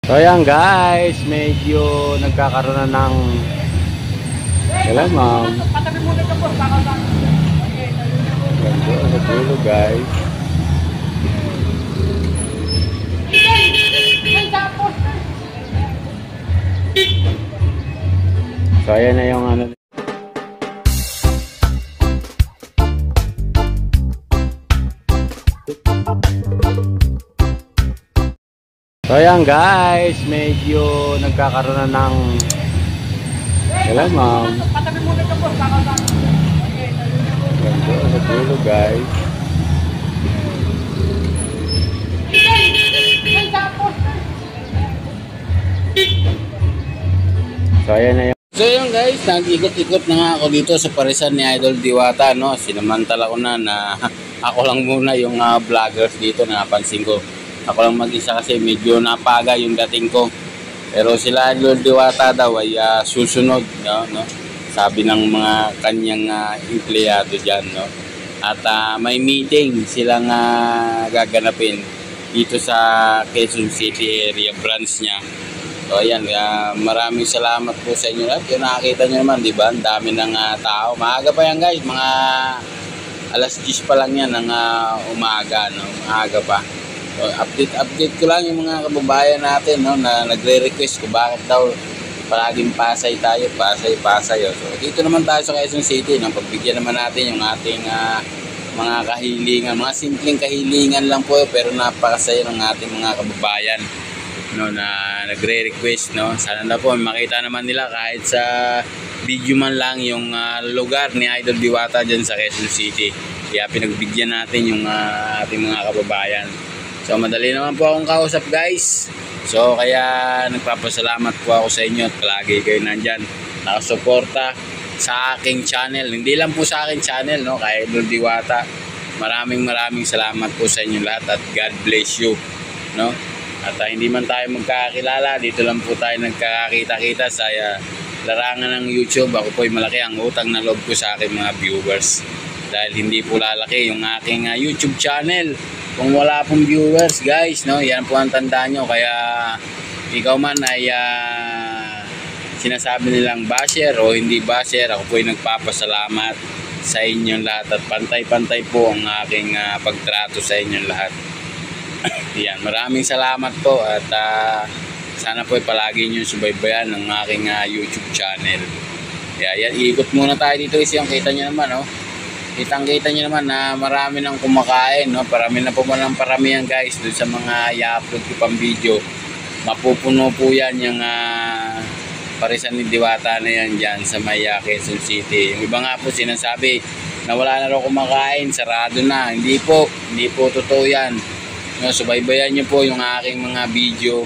So ayan guys, medyo nagkakaroon na ng kailan ma'am? Ganda sa dulo guys. So ayan na yung ano. So ayan guys, medyo nagkakaroon na ng kailan ma'am? Ganda sa dulo guys. So ayan na yung So yun guys, nag-ikot-ikot na nga ako dito sa parisan ni Idol Diwata, no? Sinamantala ko na ako lang muna yung vloggers dito na napansin ko. Ako lang mag-isa kasi medyo napaga yung dating ko. Pero sila Idol Diwata daw ay susunod, no? Sabi ng mga kanyang empleyado dyan, no? At may meeting silang gaganapin dito sa Quezon City area branch niya. So ayan, maraming salamat po sa inyo lahat. Yung nakakita nyo naman, di ba? Ang dami ng tao. Maaga pa yan guys, mga alas 10 pa lang yan ng umaga, no? Maaga pa. So, update ko lang yung mga kababayan natin, no? Na nagre-request ko bakit daw palaging Pasay tayo, Pasay. So dito naman tayo sa Quezon City, no? Pagbigyan naman natin yung ating mga kahilingan, mga simpleng kahilingan lang po, pero napakasaya ng ating mga kababayan, no, na nagre-request, no. Sana na po makita naman nila kahit sa video man lang yung lugar ni Idol Diwata dyan sa Quezon City. Kaya pinagbigyan natin yung ating mga kababayan. So madali naman po akong kausap guys. So kaya nagpapasalamat po ako sa inyo at palagi kayo nandyan nakasuporta sa aking channel. Hindi lang po sa aking channel, no, kay Idol Diwata. Maraming salamat po sa inyo lahat at God bless you, no. At hindi man tayo magkakilala, dito lang po tayo nagkakita-kita sa larangan ng YouTube. Ako po ay malaki ang utang na loob ko sa aking mga viewers. Dahil hindi po lalaki yung aking YouTube channel kung wala pong viewers guys, no? Yan po ang tandaan nyo. Kaya ikaw man ay sinasabi nilang basher o hindi basher, ako po ay nagpapasalamat sa inyong lahat. At pantay-pantay po ang aking pagtrato sa inyong lahat. Yan, maraming salamat po at sana po palagi nyo subaybayan ng aking YouTube channel. Kaya yan, iikot muna tayo dito kasi yung kita nyo naman, no? Kitang-kita nyo naman na marami nang kumakain, no? Parami na po ng paramihan guys doon sa mga i-upload ko pang video. Mapupuno po yan yung parisan ni Diwata na yan dyan sa may Quezon City. Yung iba nga po sinasabi na wala na raw kumakain, sarado na. Hindi po totoo yan. No, subaybayan nyo po yung aking mga video,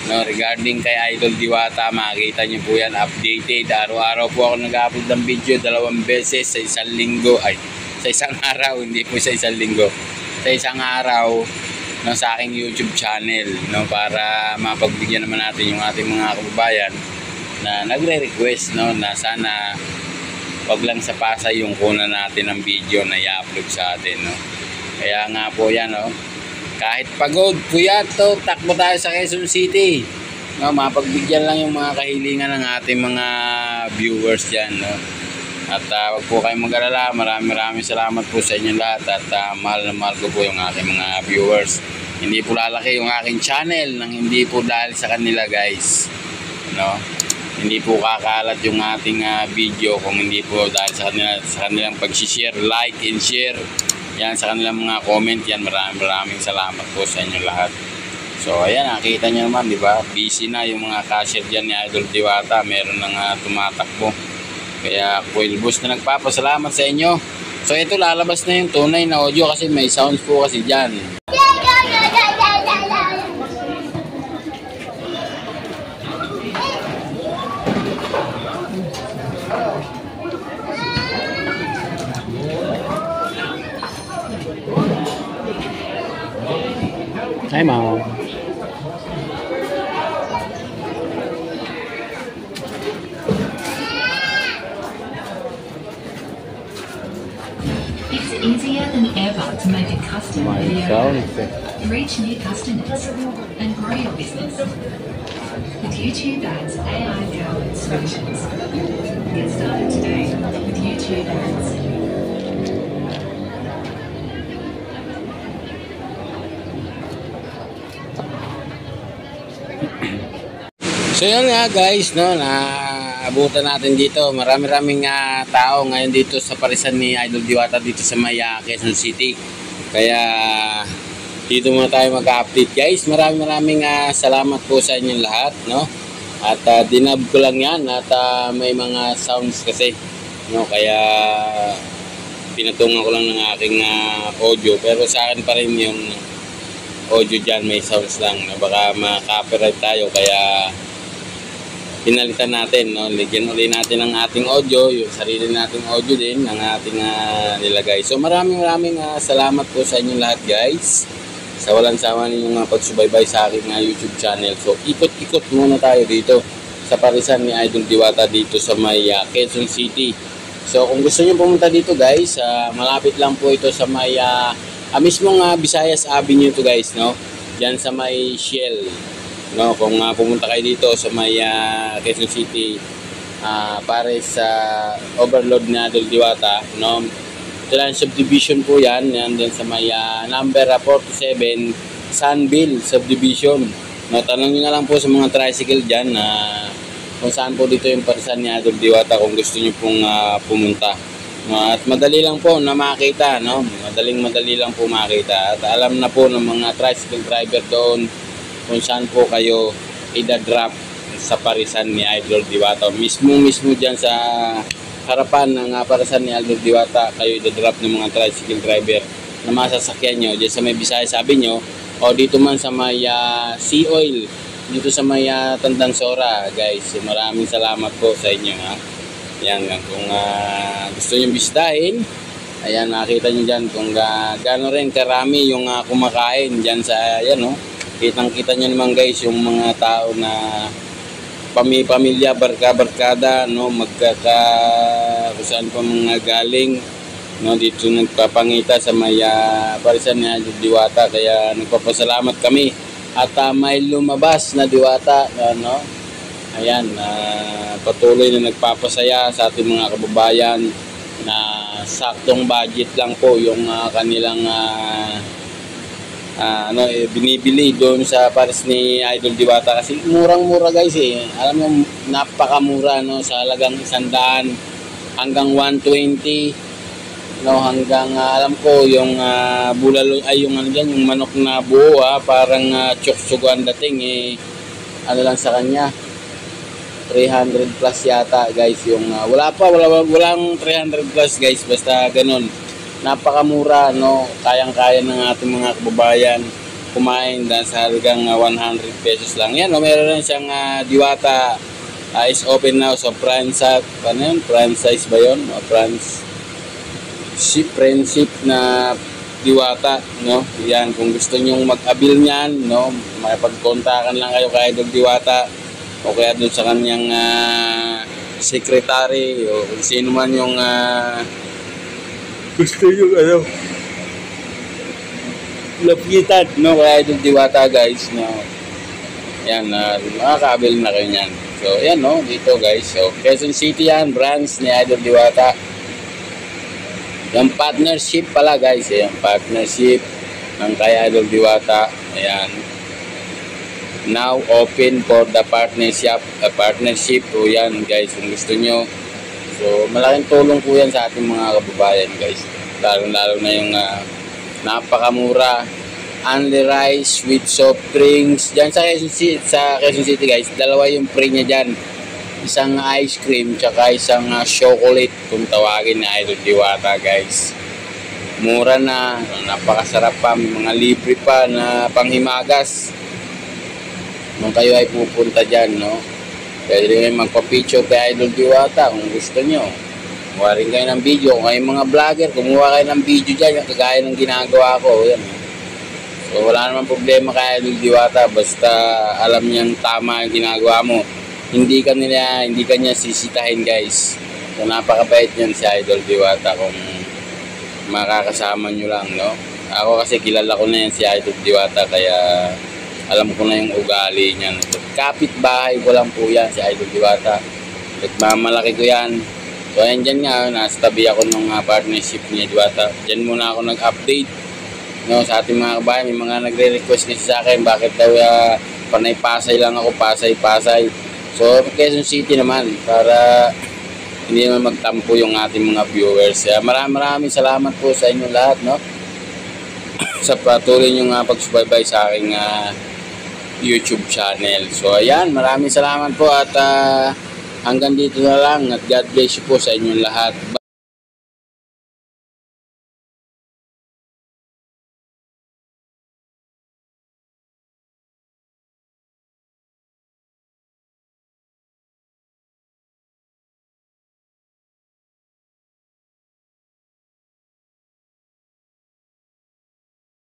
no, regarding kay Idol Diwata. Makikita nyo po yan updated. Araw-araw po ako nag-upload ng video 2 beses sa isang linggo. Ay, sa isang araw, hindi po sa isang linggo. Sa isang araw, no, sa aking YouTube channel, no, para mapagbigyan naman natin yung ating mga kababayan na nagre-request, no, na sana wag lang sa Pasay yung kunan natin ng video na i-upload sa atin, no. Kaya nga po yan, no. Kahit pagod, puyat, to, takbo tayo sa Quezon City. No, mapagbigyan lang yung mga kahilingan ng ating mga viewers dyan, no. At wag po kayong mag-alala. Maraming salamat po sa inyo lahat. At mahal na mahal ko po yung aking mga viewers. Hindi po lalaki yung aking channel nang hindi po dahil sa kanila guys, no. Hindi po kakalat yung ating video kung hindi po dahil sa kanilang pag-share, like and share. Yan, sa kanilang mga comment, yan, maraming salamat po sa inyo lahat. So ayan, nakita nyo naman, di ba? Busy na yung mga cashier dyan ni Idol Diwata. Meron nang tumatakbo. Kaya Kuilbus na nagpapasalamat sa inyo. So ito, lalabas na yung tunay na audio kasi may sounds po kasi dyan. Hi mom. It's easier than ever to make a custom video. Reach new customers and grow your business with YouTube Ads AI-powered solutions. Get started today with YouTube Ads. So yun nga guys, no, naabutan natin dito. Maraming tao ngayon dito sa parisan ni Idol Diwata dito sa Maya, Quezon City. Kaya dito muna tayo mag-update guys. Maraming salamat po sa inyong lahat, no. At dinab ko lang yan at may mga sounds kasi, no, kaya pinatungan ko lang ng aking audio, pero sa akin pa rin yung audio dyan, may sounds lang, no? Baka ma-copyright tayo, kaya pinalitan natin, no? Ligyan ulit natin ang ating audio, yung sarili nating audio din ang ating nilagay. So maraming salamat po sa inyong lahat guys, sa walang sawa ninyong pagsubaybay sa aking YouTube channel. So ikot-ikot muna tayo dito sa parisan ni Idol Diwata dito sa may Quezon City. So kung gusto niyo pumunta dito guys, malapit lang po ito sa may mismong Visayas Avenue to guys, no? Diyan sa may Shell, no? Kung pumunta kayo dito sa may Quezon City, pare sa overload na Idol Diwata, no? Ito lang subdivision po yan din sa may number 47 Sunville subdivision, no? Tanong nyo na lang po sa mga tricycle dyan kung saan po dito yung parisan ni Idol Diwata kung gusto nyo pong pumunta. At madali lang po na makita, no? Madali lang po makita. At alam na po ng mga tricycle driver doon kung saan po kayo i-drop sa parisan ni Idol Diwata. Mismo dyan sa harapan ng parisan ni Idol Diwata, kayo i-drop ng mga tricycle driver na masasakyan nyo dyan sa may Visayas sabi nyo, o dito man sa may Sea Oil, dito sa may Tandansora guys. Maraming salamat po sa inyo, ha. Yan, kung gusto nyo bisitahin, ayan, makita nyo dyan kung gano'n rin karami yung kumakain dyan sa, ayan, no? Kitang-kita nyo naman guys yung mga tao na pamilya, barkada, no? Kung saan pa mga galing, no? Dito nagpapangita sa may parisan ni Idol Diwata, kaya nagpapasalamat kami. At may lumabas na Diwata, no? Ayan, patuloy na nagpapasaya sa ating mga kababayan na saktong budget lang po yung kanilang binibili doon sa paris ni Idol Diwata, kasi murang-mura guys eh. Alam mo, napakamura, no, sa halagang 100 hanggang 120, no, hanggang alam ko yung bulalo ay yung ano diyan, yung manok na buo, parang tsuktsugan dating ano lang sa kanya, 300 plus yata guys yung walang 300 plus guys, basta ganun, napakamura, no, kayang-kaya ng ating mga kababayan kumain dahil sa halagang 100 pesos lang yan, no. Meron rin siyang Diwata is open now sa franchise, ano yun, franchise ba yun, o friendship na Diwata, no. Yan, kung gusto nyong mag-abil niyan, no, makipagkontakan lang kayo kay Idol Diwata o kaya doon sa kanyang secretary o kung sino man yung gusto yung lapitan, no, kaya Idol Diwata guys, no. Yan, makakaabil na kayo niyan. So yan, no, dito guys, so Quezon City yan, branch ni Idol Diwata. Yung partnership pala guys, yung partnership ng kay Idol Diwata, ayan, now open for the partnership po yan guys, kung gusto nyo. So malaking tulong po yan sa ating mga kababayan guys, lalo na yung napakamura only rice with soft drinks dyan sa Quezon City guys. Dalawa yung free nya dyan, isang ice cream tsaka isang chocolate kung tawagin na Idol Diwata guys. Mura na, napakasarap pa, may mga libre pa na panghimagas nung kayo ay pupunta dyan, no. Pwede rin magpa-picture kay Idol Diwata kung gusto nyo. Kumuha rin kayo ng video. Kung kayo mga vlogger, kumuha kayo ng video dyan, kagaya ng ginagawa ko. Yan. So wala naman problema kay Idol Diwata, basta alam niyang tama yung ginagawa mo. Hindi ka niya sisitahin guys. So napakabait niyan si Idol Diwata kung makakasama nyo lang, no. Ako kasi kilala ko na yan si Idol Diwata, kaya alam ko na yung ugali niyan. Kapit-bahay ko lang po yan si Idol Diwata. Nagmamalaki ko yan. So ayan dyan nga, nasa tabi ako ng partnership ni Diwata. Dyan muna ako nag-update, no, sa ating mga kabayan. May mga nagre-request kasi sa akin, bakit daw panay Pasay lang ako, Pasay. So Quezon City naman, para hindi naman magtampo yung ating mga viewers. Maraming salamat po sa inyo lahat, no, sa patuloy nyo nga pagsubaybay sa aking YouTube channel. So ayan, maraming salamat po at hanggang dito na lang at God bless you po sa inyong lahat.